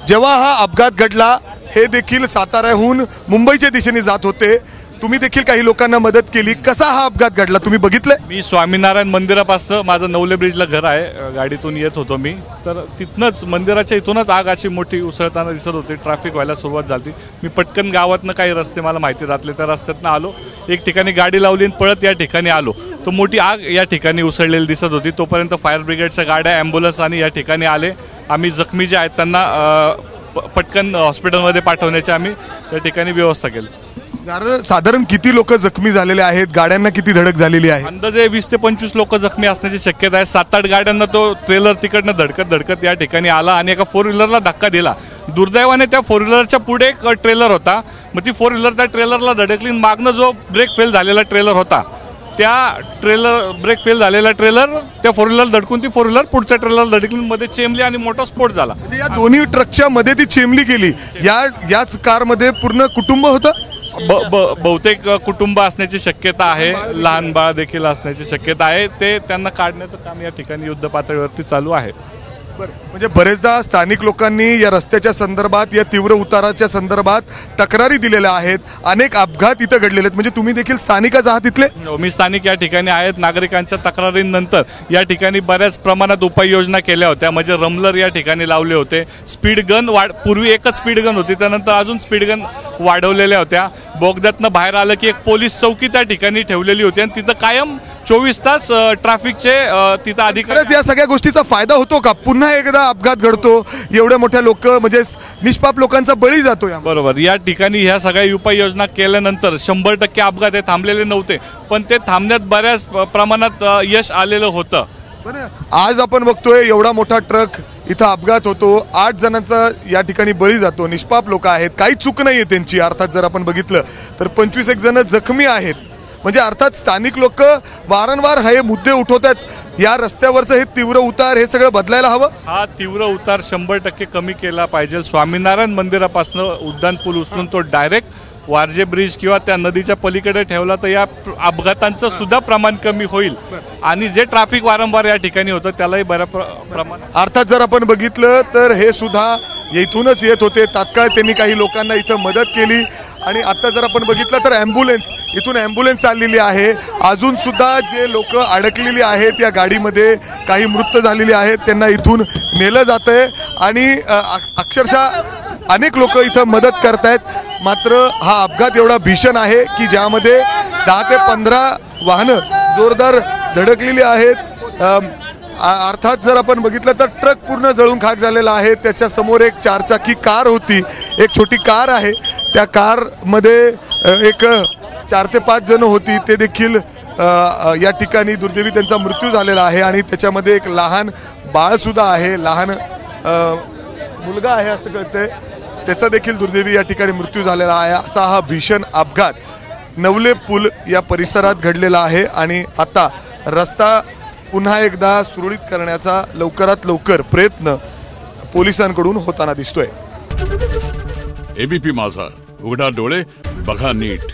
जेव्हा हा अपघात घडला हे देखील साताऱ्याहून मुंबईच्या दिशेने जात होते, तुम्ही देखील काही लोकांना मदत केली, कसा हा अपघात घडला तुम्ही बघितलं? मी स्वामीनारायण मंदिरापासून माझं नवले ब्रिजला घर आहे, गाडीतून येत होतो मी, तर तिथनंच मंदिराच्या इथूनच आग अशी मोठी उसळताना दिसत होती, ट्रॅफिक व्हायला सुरुवात झाली। मी पटकन गावातनं काही रस्ते मला माहिती राहतले त्या रस्त्यातनं आलो, एक ठिकाणी गाडी लावली आणि पळत या ठिकाणी आलो, तो मोठी आग या ठिकाणी उसळलेली दिसत होती। तोपर्यंत फायर ब्रिगेडच्या गाड्या ॲम्ब्युलन्स आणि या ठिकाणी आले, आम्ही जखमी जे आहेत त्यांना पटकन हॉस्पिटलमध्ये पाठवण्याची आम्ही त्या ठिकाणी व्यवस्था केली। साधारण किती लोक जखमी झालेले आहेत, गाड्यांना किती धडक झालेली आहे? अंदाजे 20 ते 25 लोक जखमी असण्याची शक्यता आहे। 7-8 गाड्यांना तो ट्रेलर तिकडनं धडकत या ठिकाणी आला आणि एका 4 व्हीलरला धक्का दिला। दुर्दैवाने त्या 4 व्हीलरच्या पुढे एक ट्रेलर होता, मग ती 4 व्हीलर त्या ट्रेलरला धडकली, मागनं जो ब्रेक फेल झालेला ट्रेलर होता ब्रेक फेल झालेला ट्रेलर त्या 4 व्हीलर धडकून ती 4 व्हीलर पुढच्या ट्रेलर धडकली, मध्ये चेमली आणि मोठा स्फोट झाला। या दोन्ही ट्रकच्या मध्ये ती चेमली गेली। याच कारमध्ये पूर्ण कुटुंब होतं? बहुतेक कुटुंब असण्याची शक्यता आहे, लहान बाळ देखील असण्याची शक्यता आहे, ते त्यांना काढण्याचं काम या ठिकाणी युद्ध पातळीवरती चालू आहे। म्हणजे बरेचदा स्थानिक लोकांनी या रस्त्याच्या संदर्भात, या तीव्र उताराच्या संदर्भात तक्रारी दिलेल्या आहेत, अनेक अपघात इथं घडलेले आहेत, म्हणजे तुम्ही देखील स्थानिकच आहात इथले? मी स्थानिक या ठिकाणी आहेत। नागरिकांच्या तक्रारींनंतर या ठिकाणी बऱ्याच प्रमाणात उपाययोजना केल्या होत्या, म्हणजे रमलर या ठिकाणी लावले होते, स्पीड गन पूर्वी एकच स्पीड गन होती, त्यानंतर अजून स्पीड गन वाढवलेल्या होत्या। बोगद्यातनं बाहेर आलं की एक पोलीस चौकी त्या ठिकाणी ठेवलेली होती आणि तिथं कायम 24 तास ट्रॅफिकचे तिथं अधिकारी। या सगळ्या गोष्टीचा फायदा होतो का? पुन्हा एकदा अपघात घडतो, एवढ्या मोठ्या लोक म्हणजे निष्पाप लोकांचा बळी जातो। बरोबर, या ठिकाणी ह्या सगळ्या उपाययोजना केल्यानंतर 100% अपघात हे थांबलेले नव्हते, पण ते थांबण्यात बऱ्याच प्रमाणात यश आलेलं होतं। आज आपण बघतोय एवढा मोठा ट्रक इथं अपघात होतो, 8 जणांचा या ठिकाणी बळी जातो, निष्पाप लोक आहेत, काही चूक नाहीये त्यांची। अर्थात जर आपण बघितलं तर 25 जण जखमी आहेत, म्हणजे अर्थात स्थानिक लोक वारंवार हे मुद्दे उठवतात, या रस्त्यावरचं हे तीव्र उतार हे सगळं बदलायला हवं। हा तीव्र उतार 100% कमी केला पाहिजे। स्वामीनारायण मंदिरापासून उड्डाण पूल उचलून तो डायरेक्ट वारजे ब्रिज किंवा त्या नदीच्या पलीकडे ठेवला तर या अपघातांचं सुद्धा प्रमाण कमी होईल आणि जे ट्रॅफिक वारंवार या ठिकाणी होतं त्यालाही बऱ्या प्रमाणात। अर्थात जर आपण बघितलं तर हे सुद्धा इथूनच येत होते, तात्काळ त्यांनी काही लोकांना इथं मदत केली आणि आता जर आपण बघितलं तर इथून ॲम्ब्युलन्स चाललेली आहे। अजून सुद्धा जे लोक अडकलेली आहेत या गाडीमध्ये, काही मृत झालेली आहेत, त्यांना इथून नेलं जातंय आणि अक्षरशः अनेक लोक इथं मदत करतायत। मात्र हा अपघात एवढा भीषण आहे की ज्यामध्ये 10 ते 15 वाहनं जोरदार धडकलेली आहेत। अर्थात जर आपण बघितलं तर ट्रक पूर्ण जळून खाक झालेला आहे, त्याच्या समोर एक 4-चाकी कार होती, एक छोटी कार आहे, त्या कारमध्ये एक 4 ते 5 जण होती, ते देखील या ठिकाणी दुर्दैवी त्यांचा मृत्यू झालेला आहे आणि त्याच्यामध्ये एक लहान बाळ सुद्धा आहे, लहान मुलगा आहे असं कळतंय, त्याचा देखील दुर्दैवी या ठिकाणी मृत्यू झालेला आहे। असा हा भीषण अपघात नवले पूल या परिसरात घडलेला आहे आणि आता रस्ता पुन्हा एकदा सुरळीत करण्याचा लवकरात लवकर प्रयत्न पोलिसांकडून होताना दिसतोय। एबीपी माझा, उघडा डोळे बघा नीट।